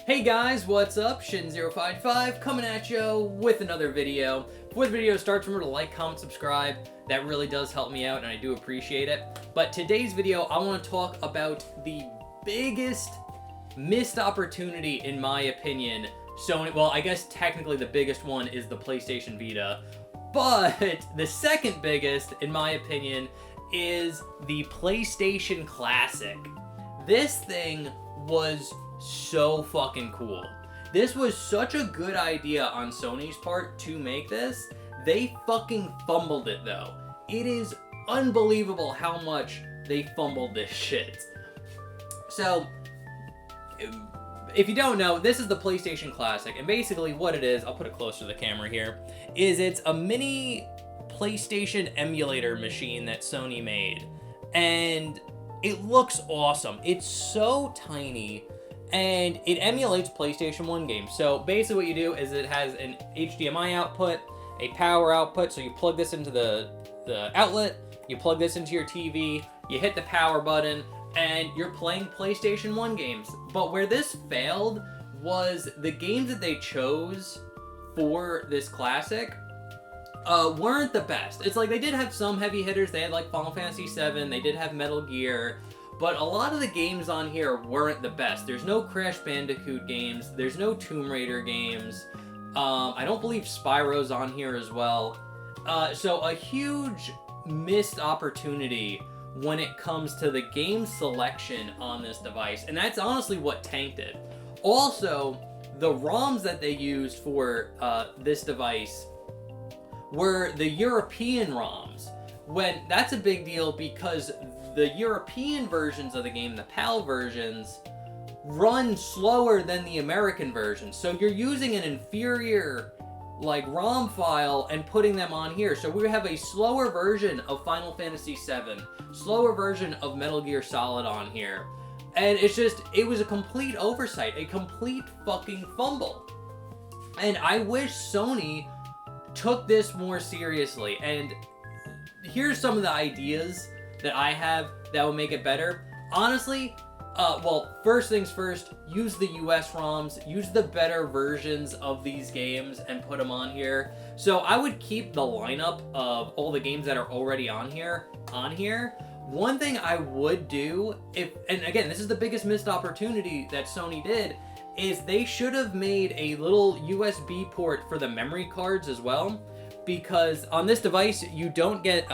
Hey guys, what's up? Shin055 coming at you with another video. Before the video starts, remember to like, comment, subscribe. That really does help me out and I do appreciate it. But today's video, I want to talk about the biggest missed opportunity, in my opinion. Sony, well, I guess technically the biggest one is the PlayStation Vita. But the second biggest, in my opinion, is the PlayStation Classic. This thing was so fucking cool. This was such a good idea on Sony's part to make this. They fucking fumbled it though. It is unbelievable how much they fumbled this shit. So, if you don't know, this is the PlayStation Classic, and basically what it is, I'll put it closer to the camera here, is it's a mini PlayStation emulator machine that Sony made. And it looks awesome. It's so tiny. And it emulates PlayStation 1 games. So basically what you do is it has an HDMI output, a power output, so you plug this into the outlet, you plug this into your TV, you hit the power button, and you're playing PlayStation 1 games. But where this failed was the games that they chose for this classic weren't the best. It's like they did have some heavy hitters. They had like Final Fantasy VII, they did have Metal Gear, but a lot of the games on here weren't the best. There's no Crash Bandicoot games. There's no Tomb Raider games. I don't believe Spyro's on here as well. So a huge missed opportunity when it comes to the game selection on this device. And that's honestly what tanked it. Also, the ROMs that they used for this device were the European ROMs. That's a big deal because the European versions of the game, the PAL versions, run slower than the American versions. So you're using an inferior like ROM file and putting them on here. So we have a slower version of Final Fantasy VII, slower version of Metal Gear Solid on here. And it was a complete oversight, a complete fucking fumble. And I wish Sony took this more seriously. And here's some of the ideas that I have that will make it better. Honestly, well, first things first, use the US ROMs, use the better versions of these games and put them on here. So I would keep the lineup of all the games that are already on here. One thing I would do, and again, this is the biggest missed opportunity that Sony did, is they should have made a little USB port for the memory cards as well. Because on this device, you don't get,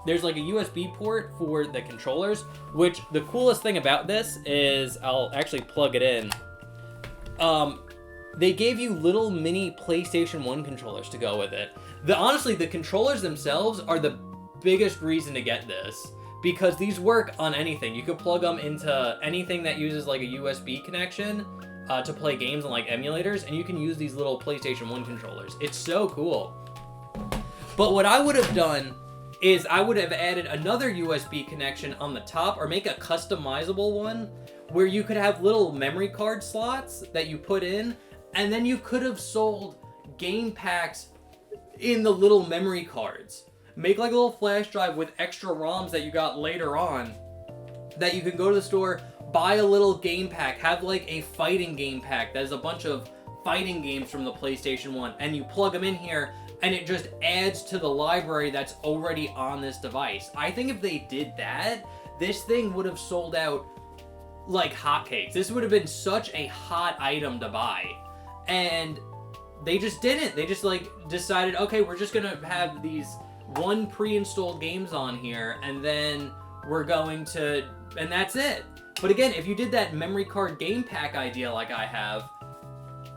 there's like a USB port for the controllers, which the coolest thing about this is, I'll actually plug it in. They gave you little mini PlayStation 1 controllers to go with it. Honestly, the controllers themselves are the biggest reason to get this, because these work on anything. You could plug them into anything that uses like a USB connection to play games on like emulators, and you can use these little PlayStation 1 controllers. It's so cool. But what I would have done is I would have added another USB connection on the top, or make a customizable one where you could have little memory card slots that you put in, and then you could have sold game packs in the little memory cards. Make like a little flash drive with extra ROMs that you got later on that you can go to the store, buy a little game pack, have like a fighting game pack that has a bunch of fighting games from the PlayStation 1, and you plug them in here, and it just adds to the library that's already on this device. I think if they did that, this thing would have sold out like hotcakes. This would have been such a hot item to buy. And they just didn't. They just like decided, okay, we're just gonna have these one pre-installed games on here, and then we're going to, and that's it. But again, if you did that memory card game pack idea like I have,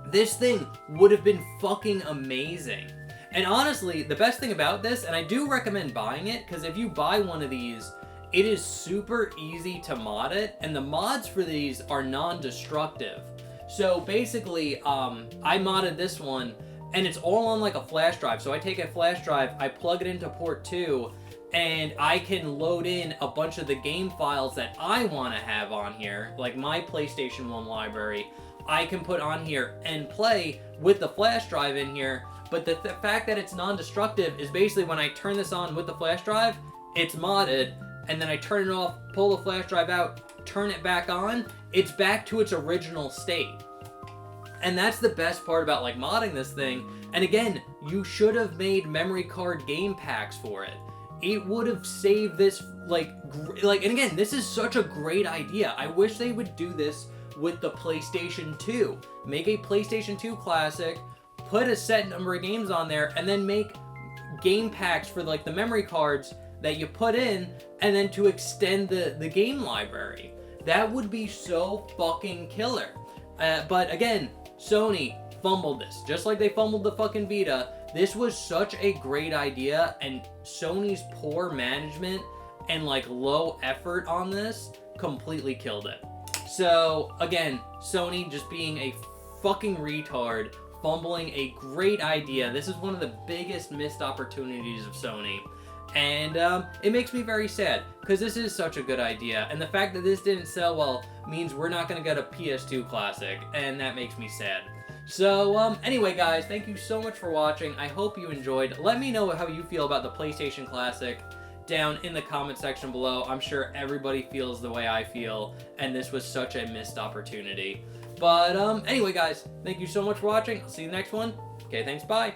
this thing would have been fucking amazing. And honestly, the best thing about this, and I do recommend buying it, because if you buy one of these, it is super easy to mod it, and the mods for these are non-destructive. So basically, I modded this one, and it's all on like a flash drive. So I take a flash drive, I plug it into port 2, and I can load in a bunch of the game files that I want to have on here, like my PlayStation 1 library, I can put on here and play with the flash drive in here. But the fact that it's non-destructive is basically when I turn this on with the flash drive, it's modded, and then I turn it off, pull the flash drive out, turn it back on, it's back to its original state. And that's the best part about like modding this thing. And again, you should have made memory card game packs for it. It would have saved this and again, this is such a great idea. I wish they would do this with the PlayStation 2. Make a PlayStation 2 classic, put a set number of games on there, and then make game packs for like the memory cards that you put in, and then to extend the game library. That would be so fucking killer. But again, Sony fumbled this. Just like they fumbled the fucking Vita, this was such a great idea, and Sony's poor management and like low effort on this completely killed it. So again, Sony just being a fucking retard, fumbling a great idea. This is one of the biggest missed opportunities of Sony. And it makes me very sad, because this is such a good idea. And the fact that this didn't sell well means we're not going to get a PS2 classic, and that makes me sad. So, anyway guys, thank you so much for watching. I hope you enjoyed. Let me know how you feel about the PlayStation Classic down in the comment section below. I'm sure everybody feels the way I feel, and this was such a missed opportunity. But, anyway guys, thank you so much for watching. I'll see you in the next one. Okay, thanks, bye.